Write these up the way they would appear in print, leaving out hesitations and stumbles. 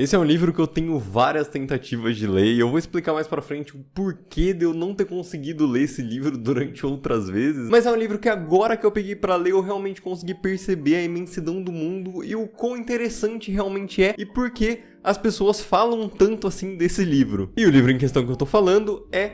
Esse é um livro que eu tenho várias tentativas de ler e eu vou explicar mais pra frente o porquê de eu não ter conseguido ler esse livro durante outras vezes. Mas é um livro que agora que eu peguei pra ler eu realmente consegui perceber a imensidão do mundo e o quão interessante realmente é e por que as pessoas falam tanto assim desse livro. E o livro em questão que eu tô falando é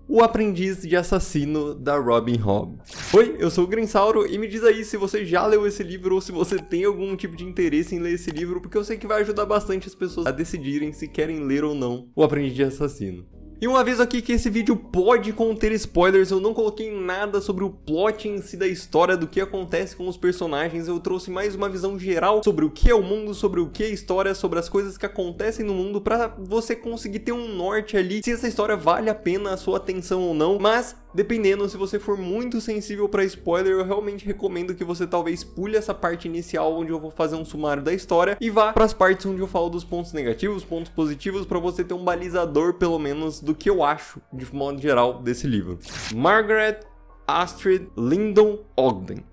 O Aprendiz de Assassino, da Robin Hobb. Oi, eu sou o Grinsauro e me diz aí se você já leu esse livro ou se você tem algum tipo de interesse em ler esse livro, porque eu sei que vai ajudar bastante as pessoas a decidirem se querem ler ou não O Aprendiz de Assassino. E um aviso aqui que esse vídeo pode conter spoilers, eu não coloquei nada sobre o plot em si da história, do que acontece com os personagens, eu trouxe mais uma visão geral sobre o que é o mundo, sobre o que é a história, sobre as coisas que acontecem no mundo, pra você conseguir ter um norte ali, se essa história vale a pena a sua atenção ou não, mas dependendo, se você for muito sensível pra spoiler, eu realmente recomendo que você talvez pule essa parte inicial onde eu vou fazer um sumário da história e vá pras partes onde eu falo dos pontos negativos, pontos positivos, pra você ter um balizador pelo menos do que eu acho, de modo geral, desse livro. Margaret Astrid Lyndon Ogden,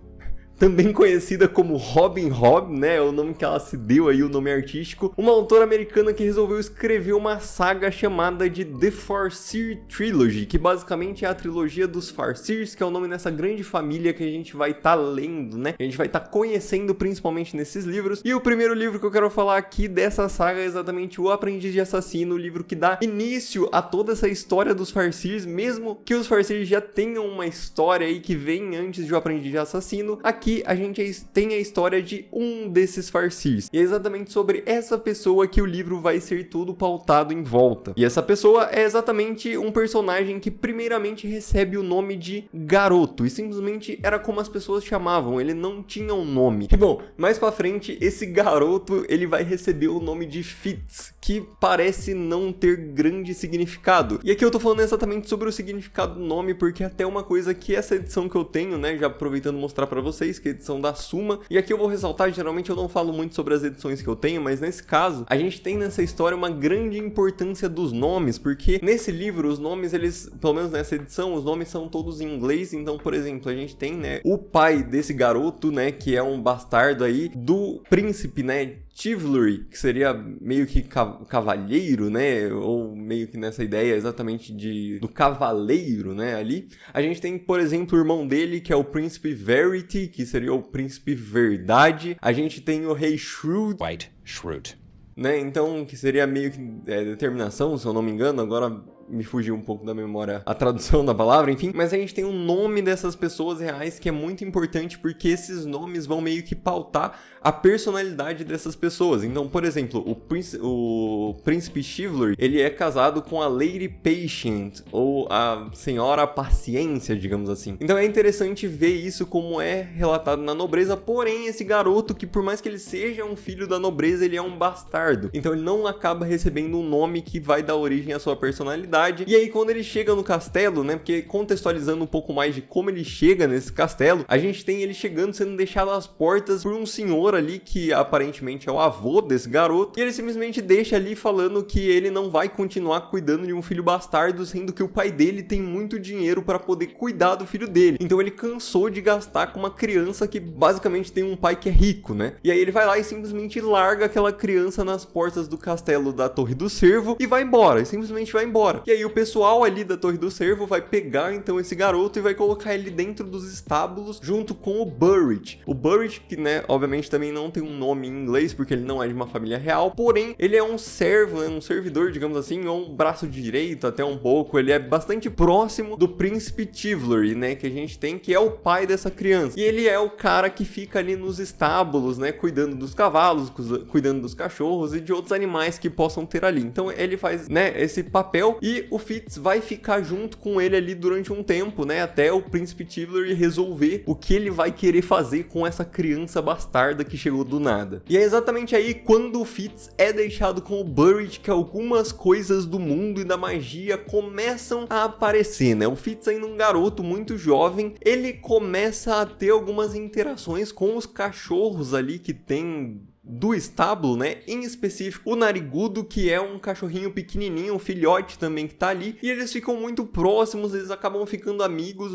também conhecida como Robin Hobb, né, é o nome que ela se deu aí, o nome artístico, uma autora americana que resolveu escrever uma saga chamada de The Farseer Trilogy, que basicamente é a trilogia dos Farseers, que é o nome dessa grande família que a gente vai estar lendo, né, a gente vai estar conhecendo principalmente nesses livros, e o primeiro livro que eu quero falar aqui dessa saga é exatamente O Aprendiz de Assassino, o livro que dá início a toda essa história dos Farseers, mesmo que os Farseers já tenham uma história aí que vem antes de O Aprendiz de Assassino. Aqui a gente tem a história de um desses Farseers. E é exatamente sobre essa pessoa que o livro vai ser todo pautado em volta. E essa pessoa é exatamente um personagem que primeiramente recebe o nome de Garoto. E simplesmente era como as pessoas chamavam, ele não tinha um nome. E bom, mais pra frente, esse garoto, ele vai receber o nome de Fitz, que parece não ter grande significado. E aqui eu tô falando exatamente sobre o significado do nome, porque até uma coisa que essa edição que eu tenho, né, já aproveitando mostrar pra vocês, que é a edição da Suma, e aqui eu vou ressaltar, geralmente eu não falo muito sobre as edições que eu tenho, mas nesse caso, a gente tem nessa história uma grande importância dos nomes, porque nesse livro, os nomes, eles, pelo menos nessa edição, os nomes são todos em inglês, então, por exemplo, a gente tem, né, o pai desse garoto, né, que é um bastardo aí, do príncipe, né, Chivalry, que seria meio que cavalheiro, né, ou meio que nessa ideia exatamente do cavaleiro, né, ali. A gente tem, por exemplo, o irmão dele, que é o príncipe Verity, que seria o príncipe Verdade. A gente tem o rei Shrewd. White Shrewd. Né, então, que seria meio que determinação, se eu não me engano, agora me fugiu um pouco da memória a tradução da palavra, enfim, mas a gente tem o nome dessas pessoas reais que é muito importante porque esses nomes vão meio que pautar a personalidade dessas pessoas. Então, por exemplo, o príncipe Chivalry, ele é casado com a Lady Patient, ou a Senhora Paciência, digamos assim. Então é interessante ver isso como é relatado na nobreza, porém esse garoto, que por mais que ele seja um filho da nobreza, ele é um bastardo. Então ele não acaba recebendo um nome que vai dar origem à sua personalidade. E aí quando ele chega no castelo, né, porque contextualizando um pouco mais de como ele chega nesse castelo, a gente tem ele chegando, sendo deixado às portas por um senhor ali que aparentemente é o avô desse garoto, e ele simplesmente deixa ali falando que ele não vai continuar cuidando de um filho bastardo, sendo que o pai dele tem muito dinheiro para poder cuidar do filho dele. Então ele cansou de gastar com uma criança que basicamente tem um pai que é rico, né? E aí ele vai lá e simplesmente larga aquela criança nas portas do castelo da Torre do Cervo e vai embora, e simplesmente vai embora. E aí o pessoal ali da Torre do Cervo vai pegar então esse garoto e vai colocar ele dentro dos estábulos junto com o Burrich. O Burrich, que, né, obviamente também não tem um nome em inglês porque ele não é de uma família real, porém ele é um servo, né, um servidor, digamos assim, ou um braço direito até um pouco. Ele é bastante próximo do príncipe Chivalry, né, que a gente tem, que é o pai dessa criança. E ele é o cara que fica ali nos estábulos, né, cuidando dos cavalos, cuidando dos cachorros e de outros animais que possam ter ali. Então ele faz, né, esse papel e o Fitz vai ficar junto com ele ali durante um tempo, né, até o príncipe Chivalry resolver o que ele vai querer fazer com essa criança bastarda que chegou do nada. E é exatamente aí quando o Fitz é deixado com o Burrich que algumas coisas do mundo e da magia começam a aparecer, né? O Fitz, ainda um garoto muito jovem, ele começa a ter algumas interações com os cachorros ali que tem do estábulo, né, em específico o Narigudo, que é um cachorrinho pequenininho, um filhote também que tá ali, e eles ficam muito próximos, eles acabam ficando amigos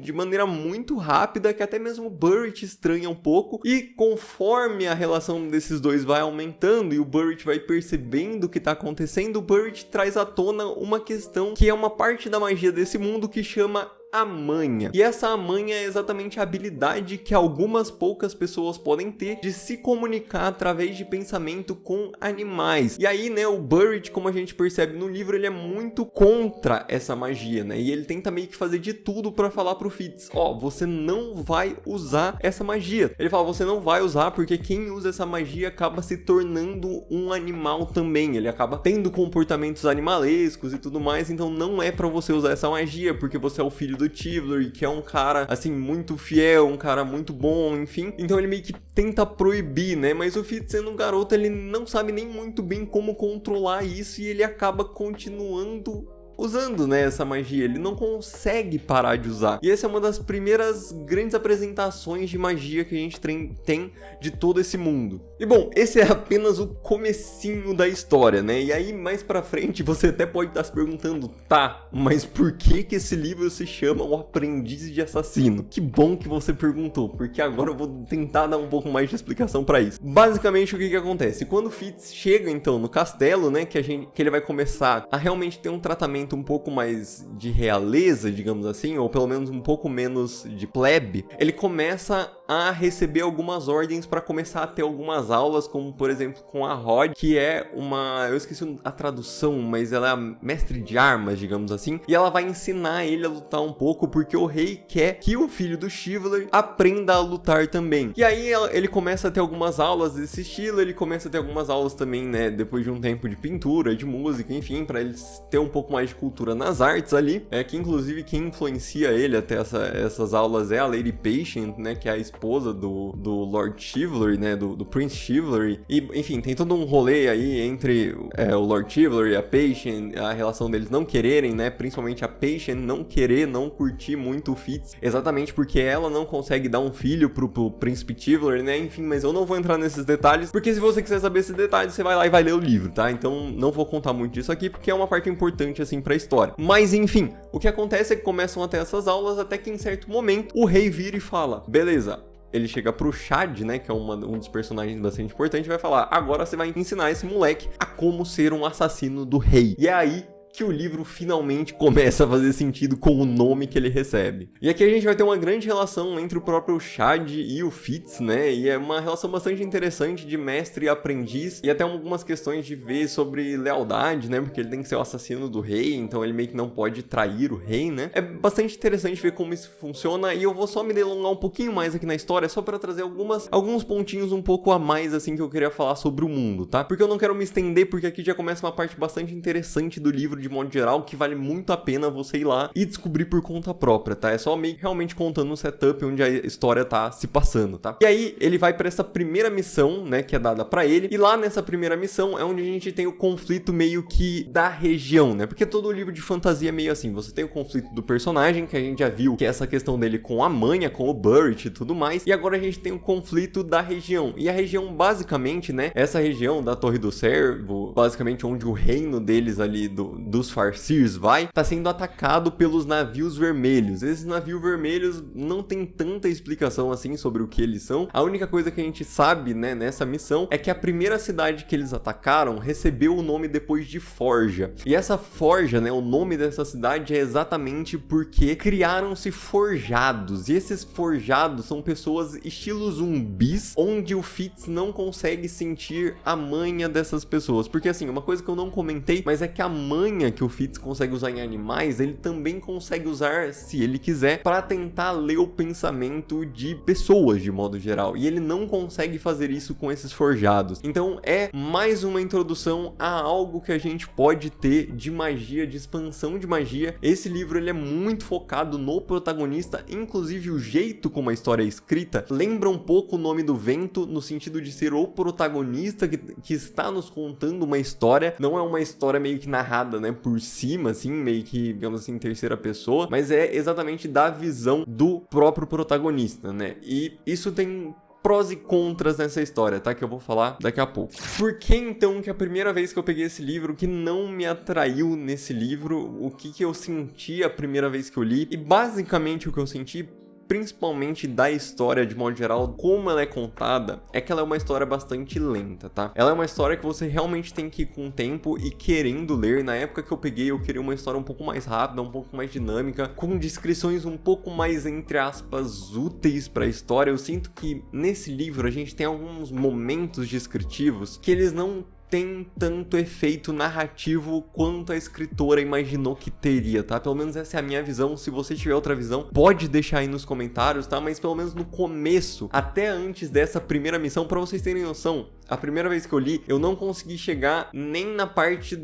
de maneira muito rápida, que até mesmo o Burrit estranha um pouco, e conforme a relação desses dois vai aumentando e o Burrit vai percebendo o que tá acontecendo, o Burrit traz à tona uma questão que é uma parte da magia desse mundo que chama Amanha. E essa amanha é exatamente a habilidade que algumas poucas pessoas podem ter de se comunicar através de pensamento com animais. E aí, né, o Burrit, como a gente percebe no livro, ele é muito contra essa magia, né? E ele tenta meio que fazer de tudo pra falar pro Fitz, você não vai usar essa magia. Ele fala, você não vai usar porque quem usa essa magia acaba se tornando um animal também. Ele acaba tendo comportamentos animalescos e tudo mais, então não é pra você usar essa magia, porque você é o filho do Tivler, que é um cara, assim, muito fiel, um cara muito bom, enfim. Então ele meio que tenta proibir, né? Mas o Fitz, sendo um garoto, ele não sabe nem muito bem como controlar isso e ele acaba continuando usando, né, essa magia. Ele não consegue parar de usar. E essa é uma das primeiras grandes apresentações de magia que a gente tem de todo esse mundo. E bom, esse é apenas o comecinho da história, né? E aí, mais pra frente, você até pode estar se perguntando, tá, mas por que esse livro se chama O Aprendiz de Assassino? Que bom que você perguntou, porque agora eu vou tentar dar um pouco mais de explicação pra isso. Basicamente, o que acontece? Quando o Fitz chega, então, no castelo, né, que ele vai começar a realmente ter um tratamento um pouco mais de realeza, digamos assim, ou pelo menos um pouco menos de plebe, ele começa a receber algumas ordens para começar a ter algumas aulas, como por exemplo com a Rod, que é eu esqueci a tradução, mas ela é a mestre de armas, digamos assim, e ela vai ensinar ele a lutar um pouco, porque o rei quer que o filho do Tivler aprenda a lutar também. E aí ele começa a ter algumas aulas desse estilo, ele começa a ter algumas aulas também, né, depois de um tempo de pintura, de música, enfim, para ele ter um pouco mais de cultura nas artes ali, que inclusive quem influencia ele até essas aulas é a Lady Patient, né, que é a esposa do Lord Tivler, né, do Prince Tivler, e enfim, tem todo um rolê aí entre o Lord Tivler e a Patient, a relação deles não quererem, né, principalmente a Patient não curtir muito o Fitz, exatamente porque ela não consegue dar um filho pro Príncipe Tivler, né, enfim, mas eu não vou entrar nesses detalhes, porque se você quiser saber esses detalhes, você vai lá e vai ler o livro, tá? Então não vou contar muito disso aqui, porque é uma parte importante, assim, pra história. Mas enfim, o que acontece é que começam a ter essas aulas até que em certo momento o rei vira e fala, beleza, ele chega pro Chad, né, que é um dos personagens bastante importantes, e vai falar, agora você vai ensinar esse moleque a como ser um assassino do rei. E é aí que o livro finalmente começa a fazer sentido com o nome que ele recebe. E aqui a gente vai ter uma grande relação entre o próprio Chad e o Fitz, né? E é uma relação bastante interessante de mestre e aprendiz, e até algumas questões de ver sobre lealdade, né? Porque ele tem que ser o assassino do rei, então ele meio que não pode trair o rei, né? É bastante interessante ver como isso funciona, e eu vou só me delongar um pouquinho mais aqui na história, só para trazer alguns pontinhos um pouco a mais, assim, que eu queria falar sobre o mundo, tá? Porque eu não quero me estender, porque aqui já começa uma parte bastante interessante do livro, de modo geral, que vale muito a pena você ir lá e descobrir por conta própria, tá? É só meio que realmente contando um setup onde a história tá se passando, tá? E aí, ele vai pra essa primeira missão, né, que é dada pra ele, e lá nessa primeira missão é onde a gente tem o conflito meio que da região, né? Porque todo livro de fantasia é meio assim, você tem o conflito do personagem, que a gente já viu, que é essa questão dele com a Manha, com o Burrit e tudo mais, e agora a gente tem o conflito da região, e a região basicamente, né, essa região da Torre do Cervo, basicamente onde o reino deles ali, dos Farseers tá sendo atacado pelos navios vermelhos. Esses navios vermelhos não tem tanta explicação assim sobre o que eles são. A única coisa que a gente sabe, né, nessa missão é que a primeira cidade que eles atacaram recebeu o nome depois de Forja. E essa Forja, né, o nome dessa cidade é exatamente porque criaram-se forjados. E esses forjados são pessoas estilo zumbis, onde o Fitz não consegue sentir a manha dessas pessoas. Porque assim, uma coisa que eu não comentei, mas é que a manha que o Fitz consegue usar em animais, ele também consegue usar, se ele quiser, para tentar ler o pensamento de pessoas de modo geral, e ele não consegue fazer isso com esses forjados. Então é mais uma introdução a algo que a gente pode ter de magia, de expansão de magia. Esse livro ele é muito focado no protagonista, inclusive o jeito como a história é escrita lembra um pouco o Nome do Vento, no sentido de ser o protagonista que está nos contando uma história, não é uma história meio que narrada, né, por cima, assim, meio que, digamos assim, em terceira pessoa, mas é exatamente da visão do próprio protagonista, né? E isso tem prós e contras nessa história, tá? Que eu vou falar daqui a pouco. Por que então que a primeira vez que eu peguei esse livro, que não me atraiu nesse livro, o que eu senti a primeira vez que eu li, e basicamente o que eu senti, principalmente da história de modo geral, como ela é contada, é que ela é uma história bastante lenta, tá? Ela é uma história que você realmente tem que ir com o tempo e querendo ler. Na época que eu peguei, eu queria uma história um pouco mais rápida, um pouco mais dinâmica, com descrições um pouco mais, entre aspas, úteis pra história. Eu sinto que nesse livro a gente tem alguns momentos descritivos que eles não tem tanto efeito narrativo quanto a escritora imaginou que teria, tá? Pelo menos essa é a minha visão. Se você tiver outra visão, pode deixar aí nos comentários, tá? Mas pelo menos no começo, até antes dessa primeira missão, pra vocês terem noção, a primeira vez que eu li, eu não consegui chegar nem na parte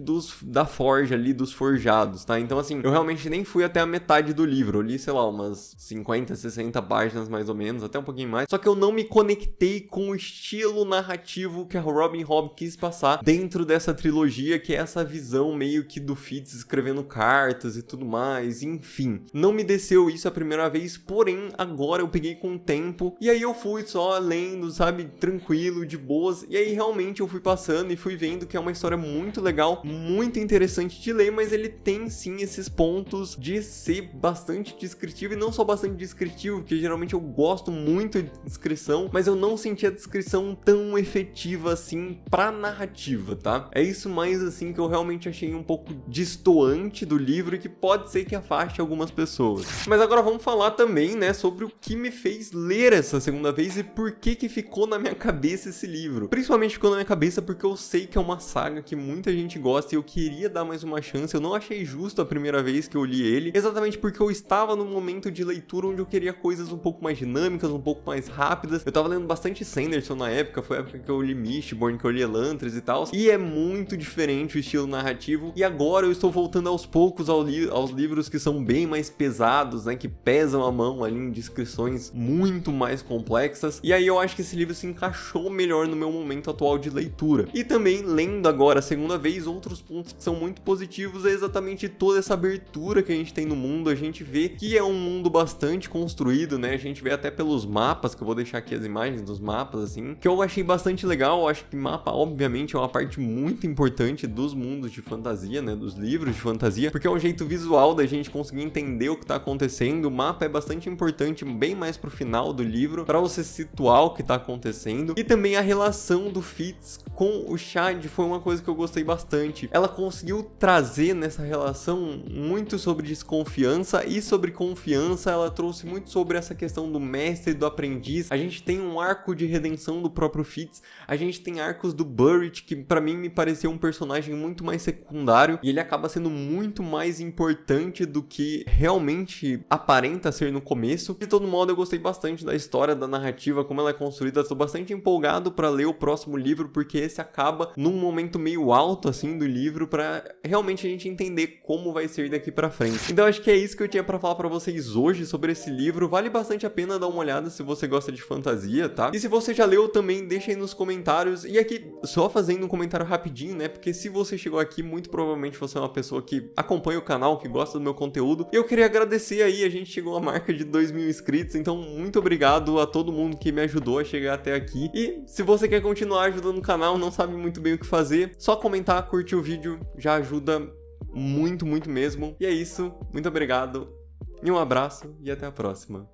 da forja ali, dos forjados, tá? Então assim, eu realmente nem fui até a metade do livro. Eu li, sei lá, umas 50, 60 páginas mais ou menos, até um pouquinho mais. Só que eu não me conectei com o estilo narrativo que a Robin Hobb quis passar dentro dessa trilogia, que é essa visão meio que do Fitz escrevendo cartas e tudo mais, enfim. Não me desceu isso a primeira vez, porém, agora eu peguei com o tempo, e aí eu fui só lendo, sabe, tranquilo, de boas, e aí realmente eu fui passando e fui vendo que é uma história muito legal, muito interessante de ler, mas ele tem sim esses pontos de ser bastante descritivo, e não só bastante descritivo, porque geralmente eu gosto muito de descrição, mas eu não senti a descrição tão efetiva assim pra narrativa, tá? É isso mais assim que eu realmente achei um pouco destoante do livro e que pode ser que afaste algumas pessoas. Mas agora vamos falar também, né, sobre o que me fez ler essa segunda vez e por que ficou na minha cabeça esse livro. Principalmente ficou na minha cabeça porque eu sei que é uma saga que muita gente gosta e eu queria dar mais uma chance. Eu não achei justo a primeira vez que eu li ele, exatamente porque eu estava num momento de leitura onde eu queria coisas um pouco mais dinâmicas, um pouco mais rápidas. Eu tava lendo bastante Sanderson na época, foi a época que eu li Mistborn, que eu li Elantris e tal, e é muito diferente o estilo narrativo, e agora eu estou voltando aos poucos aos livros que são bem mais pesados, né, que pesam a mão ali em descrições muito mais complexas, e aí eu acho que esse livro se encaixou melhor no meu momento atual de leitura. E também, lendo agora a segunda vez, outros pontos que são muito positivos é exatamente toda essa abertura que a gente tem no mundo. A gente vê que é um mundo bastante construído, né, a gente vê até pelos mapas, que eu vou deixar aqui as imagens dos mapas, assim, que eu achei bastante legal. Eu acho que mapa, obviamente, é uma parte muito importante dos mundos de fantasia, né, dos livros de fantasia, porque é um jeito visual da gente conseguir entender o que tá acontecendo. O mapa é bastante importante, bem mais pro final do livro, para você situar o que tá acontecendo. E também a relação do Fitz com o Chad foi uma coisa que eu gostei bastante. Ela conseguiu trazer nessa relação muito sobre desconfiança e sobre confiança. Ela trouxe muito sobre essa questão do mestre e do aprendiz. A gente tem um arco de redenção do próprio Fitz, a gente tem arcos do Burrich, que pra mim me pareceu um personagem muito mais secundário, e ele acaba sendo muito mais importante do que realmente aparenta ser no começo. De todo modo, eu gostei bastante da história, da narrativa, como ela é construída. Estou bastante empolgado pra ler o próximo livro, porque esse acaba num momento meio alto assim do livro, pra realmente a gente entender como vai ser daqui pra frente. Então acho que é isso que eu tinha pra falar pra vocês hoje sobre esse livro. Vale bastante a pena dar uma olhada se você gosta de fantasia, tá? E se você já leu também, deixa aí nos comentários. E aqui, só fazendo um comentário rapidinho, né? Porque se você chegou aqui, muito provavelmente você é uma pessoa que acompanha o canal, que gosta do meu conteúdo. E eu queria agradecer aí, a gente chegou à marca de 2.000 inscritos, então muito obrigado a todo mundo que me ajudou a chegar até aqui. E se você quer continuar ajudando o canal, não sabe muito bem o que fazer, só comentar, curtir o vídeo, já ajuda muito, muito mesmo. E é isso, muito obrigado, e um abraço, e até a próxima.